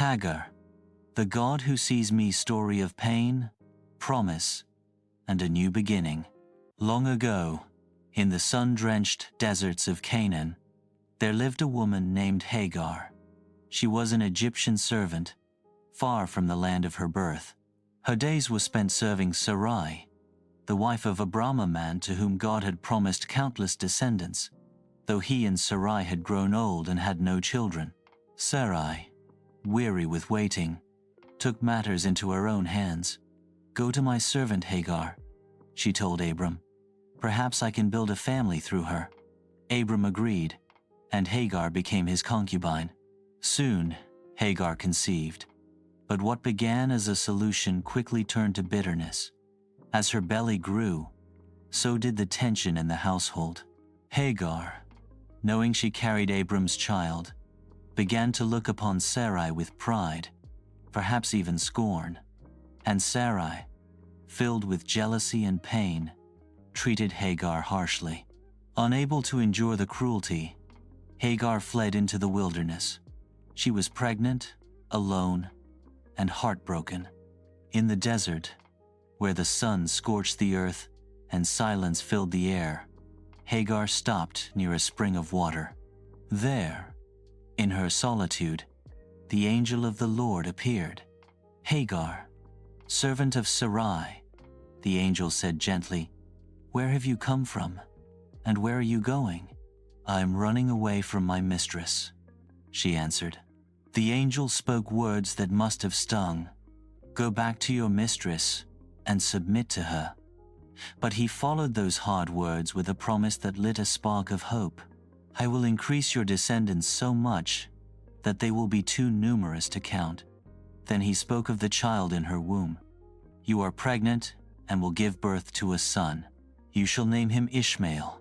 Hagar, the God who sees me story of pain, promise, and a new beginning. Long ago, in the sun-drenched deserts of Canaan, there lived a woman named Hagar. She was an Egyptian servant, far from the land of her birth. Her days were spent serving Sarai, the wife of Abram, a man to whom God had promised countless descendants, though he and Sarai had grown old and had no children. Sarai, weary with waiting, took matters into her own hands. "Go to my servant Hagar," she told Abram. "Perhaps I can build a family through her." Abram agreed, and Hagar became his concubine. Soon, Hagar conceived. But what began as a solution quickly turned to bitterness. As her belly grew, so did the tension in the household. Hagar, knowing she carried Abram's child, began to look upon Sarai with pride, perhaps even scorn. And Sarai, filled with jealousy and pain, treated Hagar harshly. Unable to endure the cruelty, Hagar fled into the wilderness. She was pregnant, alone, and heartbroken. In the desert, where the sun scorched the earth and silence filled the air, Hagar stopped near a spring of water. There, in her solitude, the angel of the Lord appeared. "Hagar, servant of Sarai," the angel said gently, "where have you come from, and where are you going?" "I am running away from my mistress," she answered. The angel spoke words that must have stung. "Go back to your mistress and submit to her." But he followed those hard words with a promise that lit a spark of hope. "I will increase your descendants so much that they will be too numerous to count." Then he spoke of the child in her womb. "You are pregnant and will give birth to a son. You shall name him Ishmael,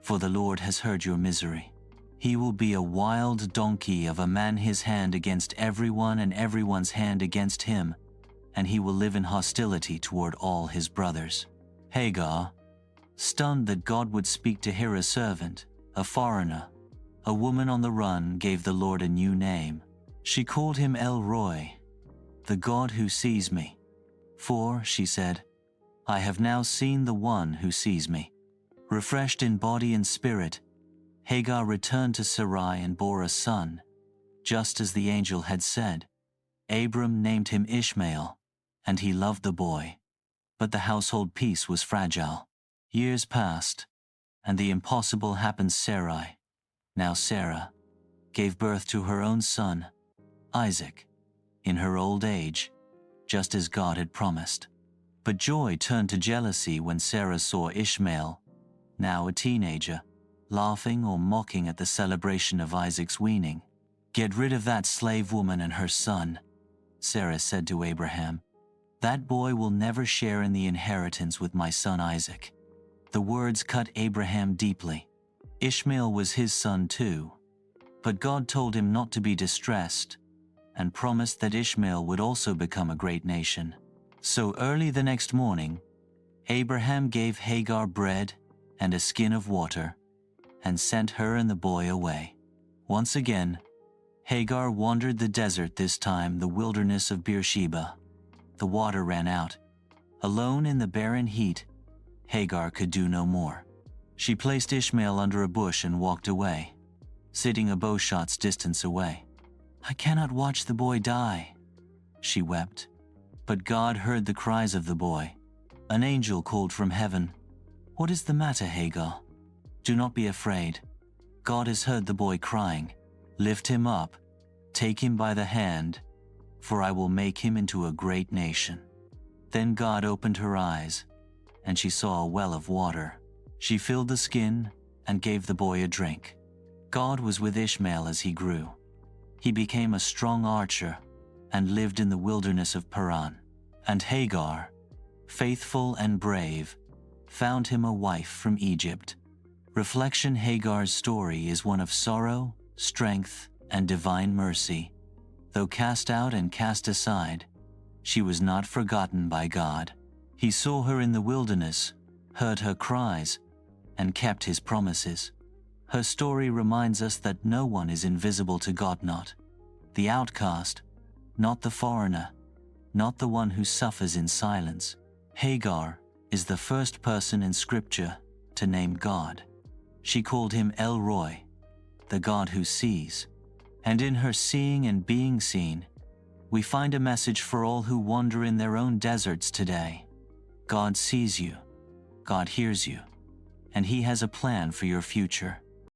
for the Lord has heard your misery. He will be a wild donkey of a man, his hand against everyone and everyone's hand against him, and he will live in hostility toward all his brothers." Hagar, stunned that God would speak to her, a servant, a foreigner, a woman on the run, gave the Lord a new name. She called him El Roi, the God who sees me. "For," she said, "I have now seen the one who sees me." Refreshed in body and spirit, Hagar returned to Sarai and bore a son, just as the angel had said. Abram named him Ishmael, and he loved the boy. But the household peace was fragile. Years passed, and the impossible happened. Sarai, now Sarah, gave birth to her own son, Isaac, in her old age, just as God had promised. But joy turned to jealousy when Sarah saw Ishmael, now a teenager, laughing or mocking at the celebration of Isaac's weaning. "Get rid of that slave woman and her son," Sarah said to Abraham. "That boy will never share in the inheritance with my son Isaac." The words cut Abraham deeply. Ishmael was his son too, but God told him not to be distressed and promised that Ishmael would also become a great nation. So early the next morning, Abraham gave Hagar bread and a skin of water and sent her and the boy away. Once again, Hagar wandered the desert, this time the wilderness of Beersheba. The water ran out. Alone in the barren heat, Hagar could do no more. She placed Ishmael under a bush and walked away, sitting a bowshot's distance away. "I cannot watch the boy die," she wept. But God heard the cries of the boy. An angel called from heaven, "What is the matter, Hagar? Do not be afraid. God has heard the boy crying. Lift him up, take him by the hand, for I will make him into a great nation." Then God opened her eyes, and she saw a well of water. She filled the skin and gave the boy a drink. God was with Ishmael as he grew. He became a strong archer and lived in the wilderness of Paran. And Hagar, faithful and brave, found him a wife from Egypt. Reflection: Hagar's story is one of sorrow, strength, and divine mercy. Though cast out and cast aside, she was not forgotten by God. He saw her in the wilderness, heard her cries, and kept his promises. Her story reminds us that no one is invisible to God. Not the outcast, not the foreigner, not the one who suffers in silence. Hagar is the first person in Scripture to name God. She called him El Roi, the God who sees. And in her seeing and being seen, we find a message for all who wander in their own deserts today. God sees you, God hears you, and He has a plan for your future.